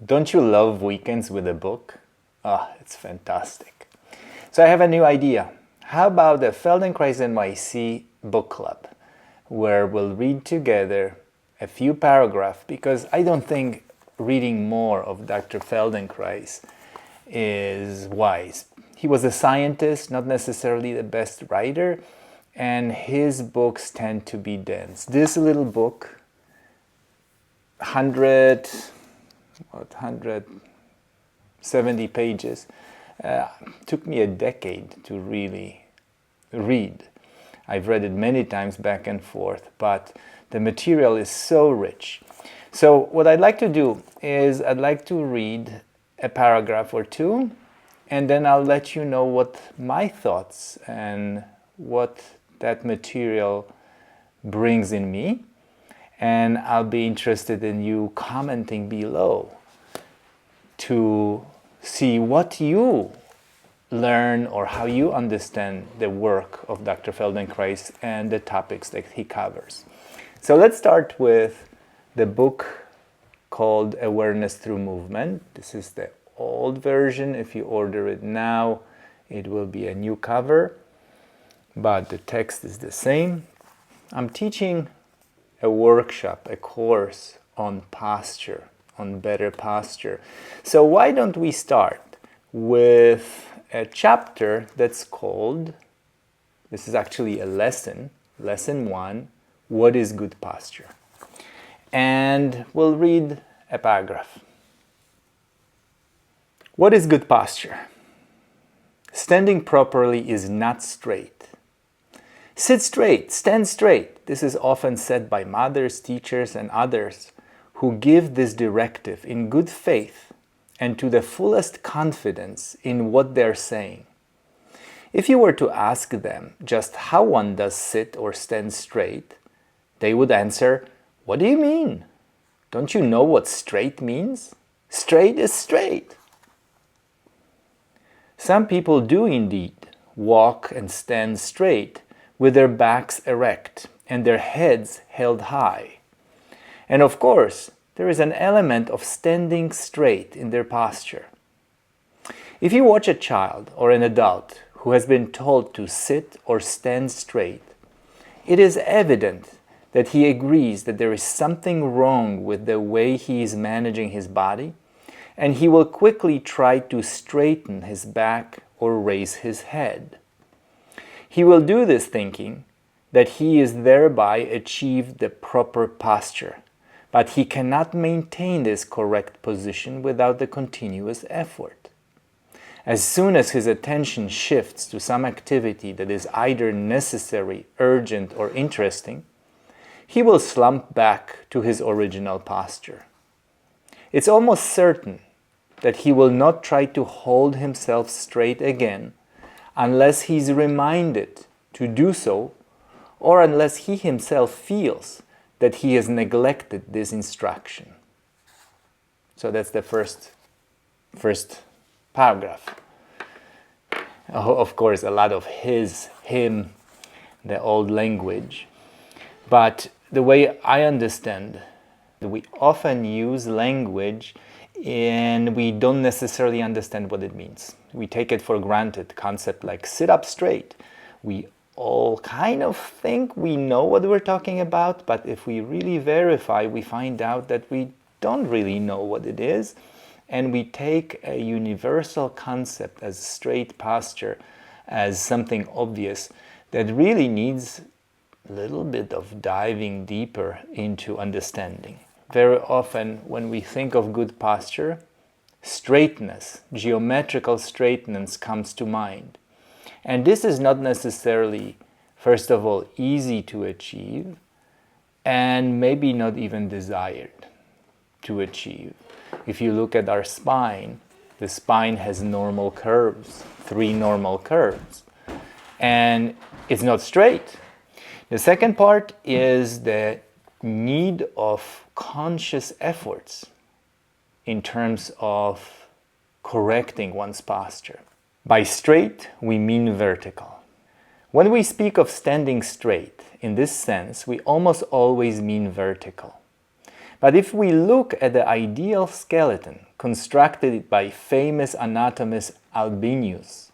Don't you love weekends with a book? Ah, it's fantastic. So I have a new idea. How about the Feldenkrais NYC book club, where we'll read together a few paragraphs, because I don't think reading more of Dr. Feldenkrais is wise. He was a scientist, not necessarily the best writer, and his books tend to be dense. This little book, 170 pages, took me a decade to really read. I've read it many times back and forth, but the material is so rich. So what I'd like to do is I'd like to read a paragraph or two, and then I'll let you know what my thoughts and what that material brings in me. And I'll be interested in you commenting below to see what you learn or how you understand the work of Dr. Feldenkrais and the topics that he covers. So let's start with the book called Awareness Through Movement. This is the old version. If you order it now, it will be a new cover, but the text is the same. I'm teaching a workshop, a course on posture, on better posture. So why don't we start with a chapter that's called, this is actually a lesson 1, what is good posture? And we'll read a paragraph. What is good posture? Standing properly is not straight. Sit straight, stand straight. This is often said by mothers, teachers, and others who give this directive in good faith and to the fullest confidence in what they're saying. If you were to ask them just how one does sit or stand straight, they would answer, "What do you mean? Don't you know what straight means? Straight is straight." Some people do indeed walk and stand straight with their backs erect and their heads held high. And of course, there is an element of standing straight in their posture. If you watch a child or an adult who has been told to sit or stand straight, it is evident that he agrees that there is something wrong with the way he is managing his body, and he will quickly try to straighten his back or raise his head. He will do this thinking that he is thereby achieved the proper posture, but he cannot maintain this correct position without the continuous effort. As soon as his attention shifts to some activity that is either necessary, urgent, or interesting, he will slump back to his original posture. It's almost certain that he will not try to hold himself straight again unless he's reminded to do so, or unless he himself feels that he has neglected this instruction. So that's the first paragraph. Of course, a lot of him, the old language. But the way I understand, we often use language and we don't necessarily understand what it means. We take it for granted, concept like sit up straight. We all kind of think we know what we're talking about, but if we really verify, we find out that we don't really know what it is, and we take a universal concept as straight posture as something obvious that really needs a little bit of diving deeper into understanding. Very often when we think of good posture, straightness, geometrical straightness comes to mind. And this is not necessarily, first of all, easy to achieve, and maybe not even desired to achieve. If you look at our spine, the spine has normal curves, 3 normal curves, and it's not straight. The second part is the need of conscious efforts in terms of correcting one's posture. By straight, we mean vertical. When we speak of standing straight, in this sense, we almost always mean vertical. But if we look at the ideal skeleton constructed by famous anatomist Albinus,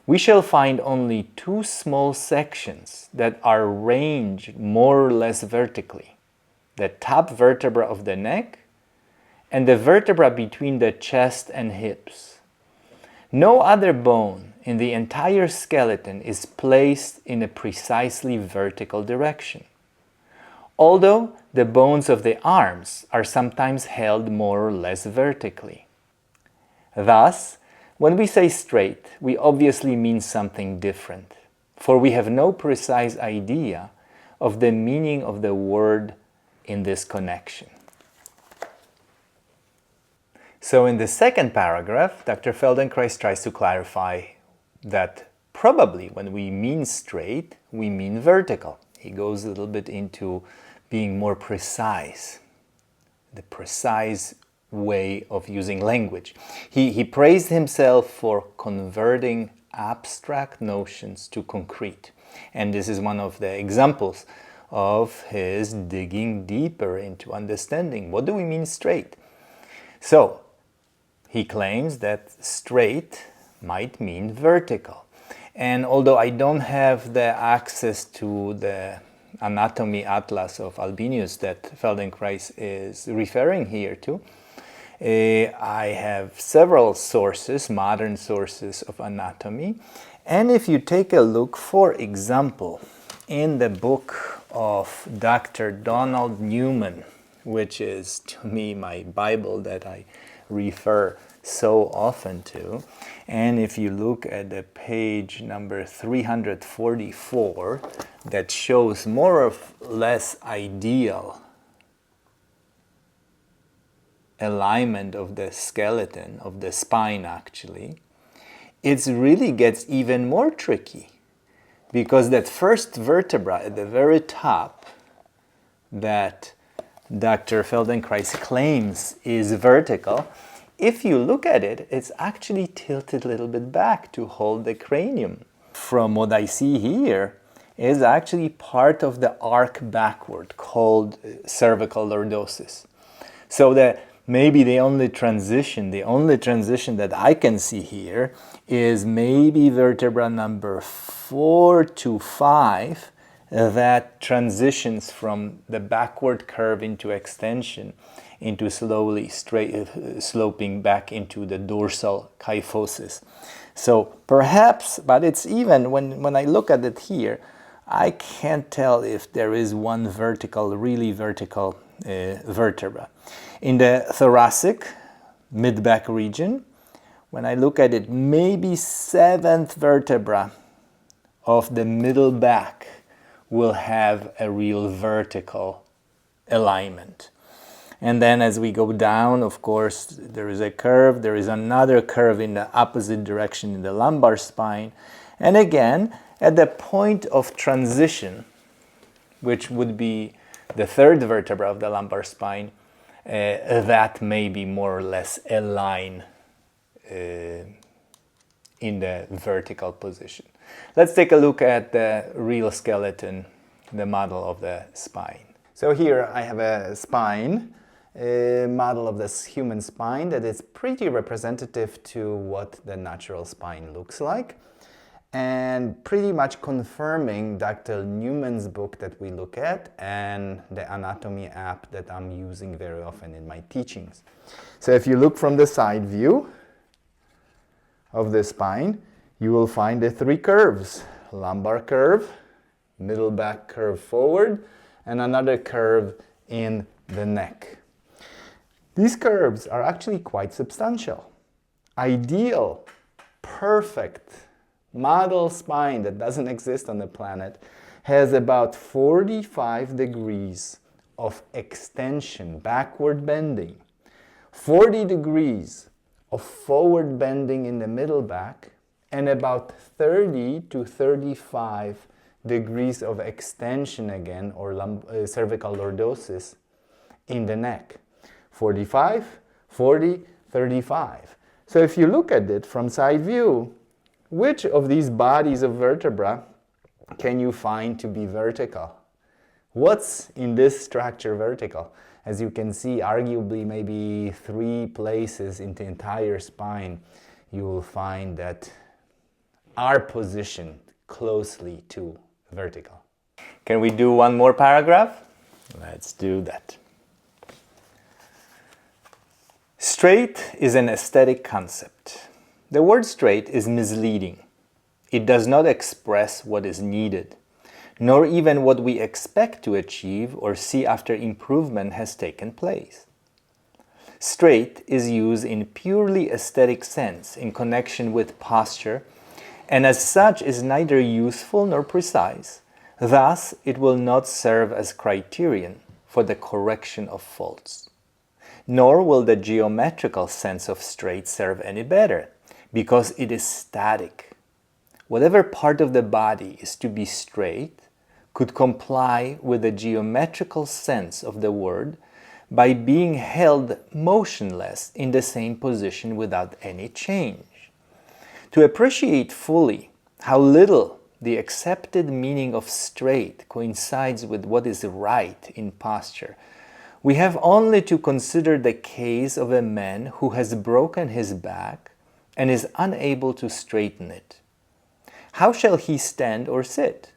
we shall find only two small sections that are ranged more or less vertically: the top vertebra of the neck and the vertebra between the chest and hips. No other bone in the entire skeleton is placed in a precisely vertical direction, although the bones of the arms are sometimes held more or less vertically. Thus, when we say straight, we obviously mean something different, for we have no precise idea of the meaning of the word in this connection. So in the second paragraph, Dr. Feldenkrais tries to clarify that probably when we mean straight, we mean vertical. He goes a little bit into being more precise, the precise way of using language. He praised himself for converting abstract notions to concrete. And this is one of the examples of his digging deeper into understanding what do we mean straight. So he claims that straight might mean vertical. And although I don't have the access to the anatomy atlas of Albinus that Feldenkrais is referring here to, I have several sources, modern sources of anatomy. And if you take a look, for example, in the book of Dr. Donald Newman, which is to me my Bible that I refer so often to, and if you look at the page number 344, that shows more or less ideal alignment of the skeleton, of the spine actually, it really gets even more tricky, because that first vertebra at the very top that Dr. Feldenkrais claims is vertical, if you look at it, it's actually tilted a little bit back to hold the cranium. From what I see here, is actually part of the arc backward called cervical lordosis. So that maybe the only transition that I can see here is maybe vertebra number 4 to 5 that transitions from the backward curve into extension into slowly sloping back into the dorsal kyphosis. So perhaps, but it's even, when I look at it here, I can't tell if there is one vertical, really vertical vertebra. In the thoracic, mid-back region, when I look at it, maybe 7th vertebra of the middle back will have a real vertical alignment. And then as we go down, of course, there is a curve. There is another curve in the opposite direction in the lumbar spine. And again, at the point of transition, which would be the 3rd vertebra of the lumbar spine, that may be more or less aligned in the vertical position. Let's take a look at the real skeleton, the model of the spine. So here I have a spine, a model of this human spine that is pretty representative to what the natural spine looks like, and pretty much confirming Dr. Newman's book that we look at and the anatomy app that I'm using very often in my teachings. So if you look from the side view of the spine, you will find the 3 curves: lumbar curve, middle back curve forward, and another curve in the neck. These curves are actually quite substantial. Ideal, perfect model spine that doesn't exist on the planet has about 45 degrees of extension, backward bending, 40 degrees of forward bending in the middle back, and about 30 to 35 degrees of extension again, or cervical lordosis in the neck. 45, 40, 35. So if you look at it from side view, which of these bodies of vertebra can you find to be vertical? What's in this structure vertical? As you can see, arguably maybe 3 places in the entire spine, you will find that are positioned closely to vertical. Can we do one more paragraph? Let's do that. Straight is an aesthetic concept. The word straight is misleading. It does not express what is needed, nor even what we expect to achieve or see after improvement has taken place. Straight is used in purely aesthetic sense in connection with posture, and as such is neither useful nor precise. Thus, it will not serve as criterion for the correction of faults. Nor will the geometrical sense of straight serve any better, because it is static. Whatever part of the body is to be straight could comply with the geometrical sense of the word by being held motionless in the same position without any change. To appreciate fully how little the accepted meaning of straight coincides with what is right in posture, we have only to consider the case of a man who has broken his back and is unable to straighten it. How shall he stand or sit?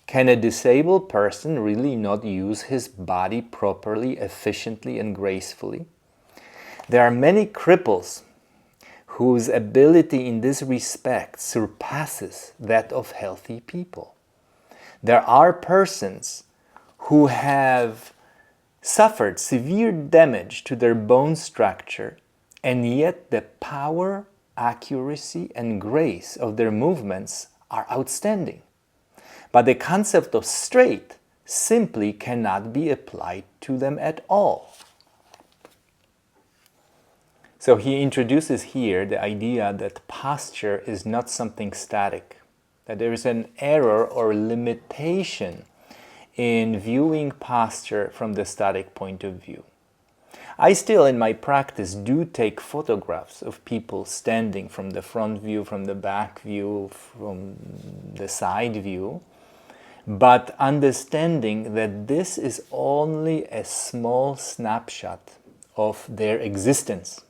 Can a disabled person really not use his body properly, efficiently, and gracefully? There are many cripples whose ability in this respect surpasses that of healthy people. There are persons who have suffered severe damage to their bone structure, and yet the power, accuracy, and grace of their movements are outstanding. But the concept of straight simply cannot be applied to them at all. So he introduces here the idea that posture is not something static, that there is an error or limitation in viewing posture from the static point of view. I still, in my practice, do take photographs of people standing from the front view, from the back view, from the side view, but understanding that this is only a small snapshot of their existence.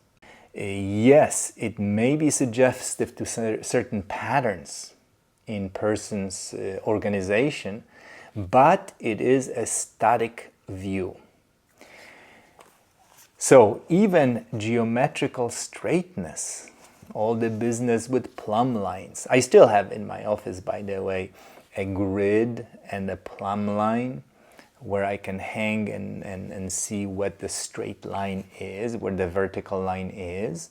Yes, it may be suggestive to certain patterns in person's organization, but it is a static view. So even geometrical straightness, all the business with plumb lines. I still have in my office, by the way, a grid and a plumb line where I can hang and see what the straight line is, where the vertical line is.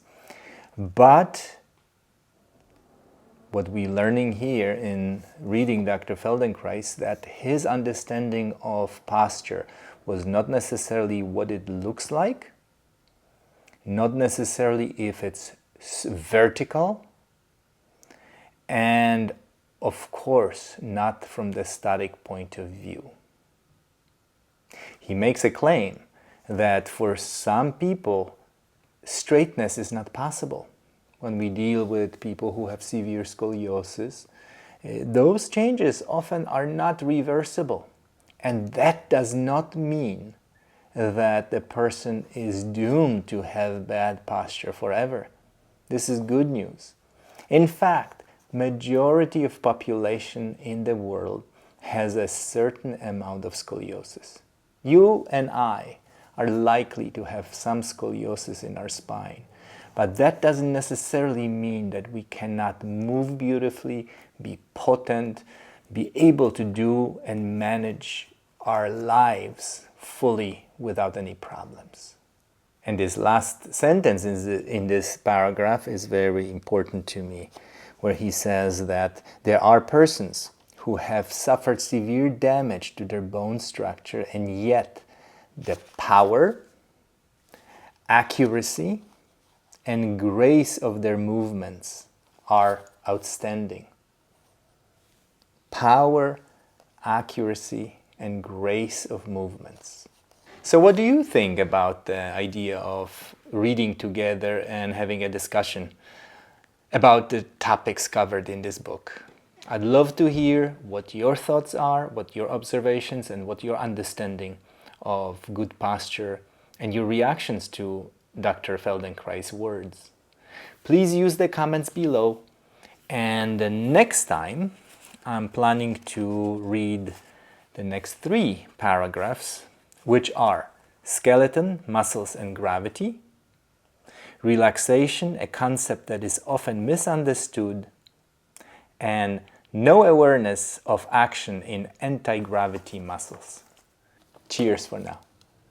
But what we're learning here in reading Dr. Feldenkrais, that his understanding of posture was not necessarily what it looks like, not necessarily if it's vertical, and of course not from the static point of view. He makes a claim that for some people straightness is not possible. When we deal with people who have severe scoliosis, those changes often are not reversible. And that does not mean that the person is doomed to have bad posture forever. This is good news. In fact, majority of population in the world has a certain amount of scoliosis. You and I are likely to have some scoliosis in our spine, but that doesn't necessarily mean that we cannot move beautifully, be potent, be able to do and manage our lives fully without any problems. And this last sentence in this paragraph is very important to me, where he says that there are persons who have suffered severe damage to their bone structure, and yet the power, accuracy, and grace of their movements are outstanding. Power, accuracy, and grace of movements. So what do you think about the idea of reading together and having a discussion about the topics covered in this book? I'd love to hear what your thoughts are, what your observations and what your understanding of good posture and your reactions to Dr. Feldenkrais' words. Please use the comments below, and the next time I'm planning to read the next 3 paragraphs, which are skeleton, muscles, and gravity, relaxation, a concept that is often misunderstood, and no awareness of action in anti-gravity muscles. Cheers for now.